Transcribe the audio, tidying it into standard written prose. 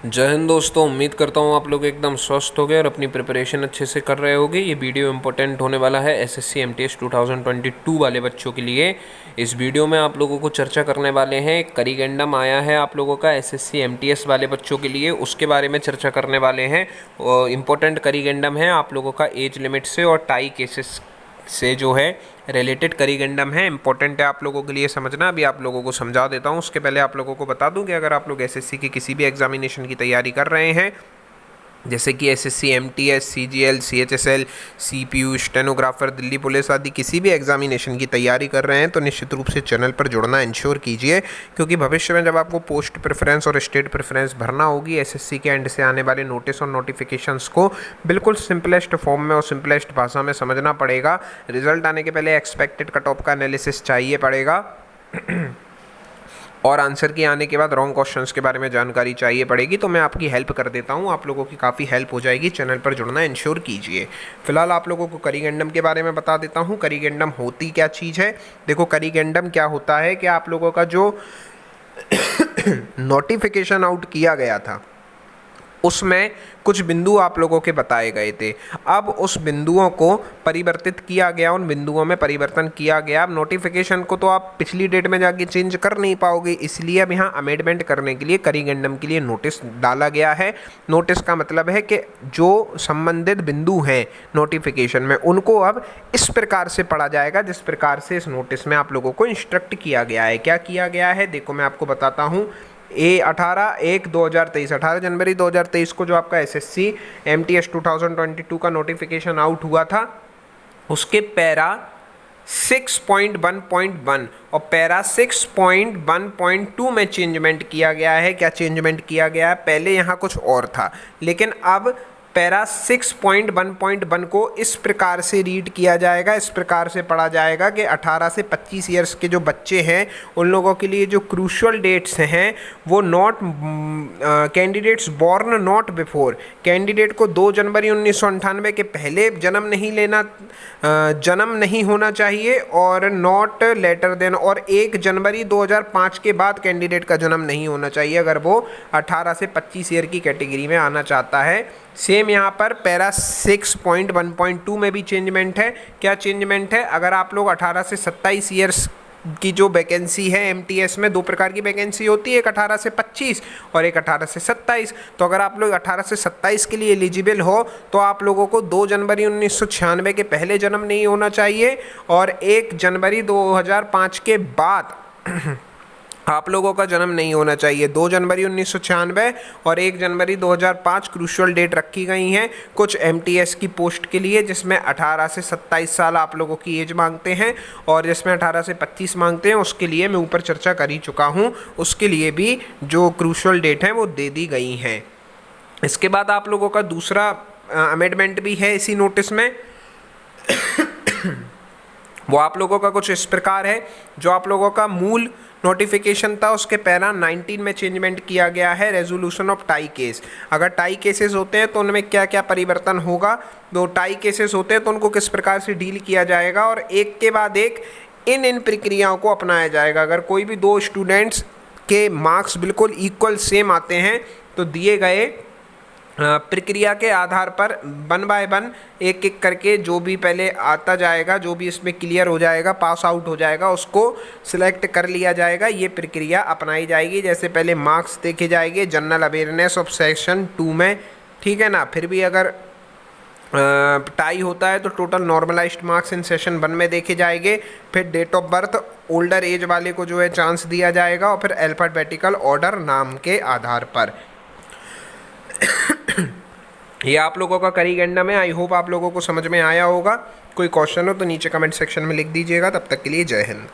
जय हिंद दोस्तों, उम्मीद करता हूँ आप लोग एकदम स्वस्थ हो गए और अपनी प्रिपरेशन अच्छे से कर रहे होगे। ये वीडियो इंपॉर्टेंट होने वाला है एसएससी एमटीएस 2022 वाले बच्चों के लिए। इस वीडियो में आप लोगों को चर्चा करने वाले हैं, एक करिगेंडम आया है आप लोगों का एसएससी एमटीएस वाले बच्चों के लिए, उसके बारे में चर्चा करने वाले हैं। इंपॉर्टेंट करिगेंडम है आप लोगों का एज लिमिट से और टाई केसेस से जो है रिलेटेड करिगेंडम है। इंपॉर्टेंट है आप लोगों के लिए समझना। अभी आप लोगों को समझा देता हूँ। उसके पहले आप लोगों को बता दूं कि अगर आप लोग एसएससी की किसी भी एग्जामिनेशन की तैयारी कर रहे हैं, जैसे कि SSC MTS, CGL, CHSL, CPU, stenographer, Delhi police आदि किसी भी एग्जामिनेशन की तैयारी कर रहे हैं, तो निश्चित रूप से चैनल पर जुड़ना इंश्योर कीजिए, क्योंकि भविष्य में जब आपको पोस्ट प्रेफरेंस और स्टेट प्रेफरेंस भरना होगी, एसएससी के एंड से आने वाले नोटिस और नोटिफिकेशंस को बिल्कुल सिंपलेस्ट फॉर्म में और सिंपलेस्ट भाषा में समझना पड़ेगा। रिजल्ट आने के पहले एक्सपेक्टेड कट ऑफ का एनालिसिस चाहिए पड़ेगा और आंसर की आने के बाद रॉन्ग क्वेश्चंस के बारे में जानकारी चाहिए पड़ेगी। तो मैं आपकी हेल्प कर देता हूँ, आप लोगों की काफ़ी हेल्प हो जाएगी। चैनल पर जुड़ना इंश्योर कीजिए। फिलहाल आप लोगों को करिगेंडम के बारे में बता देता हूँ। करिगेंडम होती क्या चीज़ है? देखो, करिगेंडम क्या होता है कि आप लोगों का जो नोटिफिकेशन आउट किया गया था उसमें कुछ बिंदु आप लोगों के बताए गए थे। अब उस बिंदुओं को परिवर्तित किया गया, उन बिंदुओं में परिवर्तन किया गया। अब नोटिफिकेशन को तो आप पिछली डेट में जाके चेंज कर नहीं पाओगे, इसलिए अब यहाँ अमेंडमेंट करने के लिए करिगेंडम के लिए नोटिस डाला गया है। नोटिस का मतलब है कि जो संबंधित बिंदु हैं नोटिफिकेशन में, उनको अब इस प्रकार से पढ़ा जाएगा जिस प्रकार से इस नोटिस में आप लोगों को इंस्ट्रक्ट किया गया है। क्या किया गया है? देखो, मैं आपको बताता हूँ। 18 जनवरी 2023 को जो आपका एसएससी एमटीएस 2022 का नोटिफिकेशन आउट हुआ था, उसके पैरा 6.1.1 और पैरा 6.1.2 में चेंजमेंट किया गया है। क्या चेंजमेंट किया गया है? पहले यहाँ कुछ और था, लेकिन अब पैरा 6.1.1 को इस प्रकार से रीड किया जाएगा, इस प्रकार से पढ़ा जाएगा कि 18 से 25 ईयर्स के जो बच्चे हैं उन लोगों के लिए जो क्रूशियल डेट्स हैं वो not candidates born not before, candidate को 2 जनवरी 1998 के पहले जन्म नहीं होना चाहिए और नॉट लेटर देन, और 1 जनवरी 2005 के बाद कैंडिडेट का जन्म नहीं होना चाहिए अगर वो 18 से 25 ईयर की कैटेगरी में आना चाहता है। सेम यहाँ पर पैरा 6.1.2 में भी चेंजमेंट है। क्या चेंजमेंट है? अगर आप लोग 18 से 27 ईयर्स की जो वैकेंसी है एमटीएस में, 2 प्रकार की वैकेंसी होती है, एक 18 से 25 और एक 18 से 27। तो अगर आप लोग 18 से 27 के लिए एलिजिबल हो तो आप लोगों को 2 जनवरी 1996 के पहले जन्म नहीं होना चाहिए और 1 जनवरी 2005 के बाद आप लोगों का जन्म नहीं होना चाहिए। 2 जनवरी 1996 और 1 जनवरी 2005 क्रूशियल डेट रखी गई हैं कुछ एमटीएस की पोस्ट के लिए, जिसमें 18 से 27 साल आप लोगों की एज मांगते हैं और जिसमें 18 से 25 मांगते हैं। उसके लिए मैं ऊपर चर्चा कर ही चुका हूँ, उसके लिए भी जो क्रूशियल डेट हैं वो दे दी गई हैं। इसके बाद आप लोगों का दूसरा अमेंडमेंट भी है इसी नोटिस में। वो आप लोगों का कुछ इस प्रकार है। जो आप लोगों का मूल नोटिफिकेशन था उसके पैरा 19 में चेंजमेंट किया गया है, रेजोल्यूशन ऑफ टाई केस। अगर टाई केसेस होते हैं तो उनमें क्या क्या परिवर्तन होगा, तो टाई केसेस होते हैं तो उनको किस प्रकार से डील किया जाएगा और एक के बाद एक इन प्रक्रियाओं को अपनाया जाएगा। अगर कोई भी 2 स्टूडेंट्स के मार्क्स बिल्कुल इक्वल सेम आते हैं तो दिए गए प्रक्रिया के आधार पर 1 बाय 1 एक एक करके जो भी पहले आता जाएगा, जो भी इसमें क्लियर हो जाएगा, पास आउट हो जाएगा, उसको सिलेक्ट कर लिया जाएगा। ये प्रक्रिया अपनाई जाएगी। जैसे पहले मार्क्स देखे जाएंगे जनरल अवेयरनेस ऑफ सेक्शन 2 में, ठीक है ना। फिर भी अगर टाई होता है तो total normalised marks in session 1 में देखे जाएंगे। फिर date of birth older age वाले को जो है चांस दिया जाएगा और फिर अल्फाबेटिकल ऑर्डर नाम के आधार पर। ये आप लोगों का करिगेंडम है। आई होप आप लोगों को समझ में आया होगा। कोई क्वेश्चन हो तो नीचे कमेंट सेक्शन में लिख दीजिएगा। तब तक के लिए जय हिंद।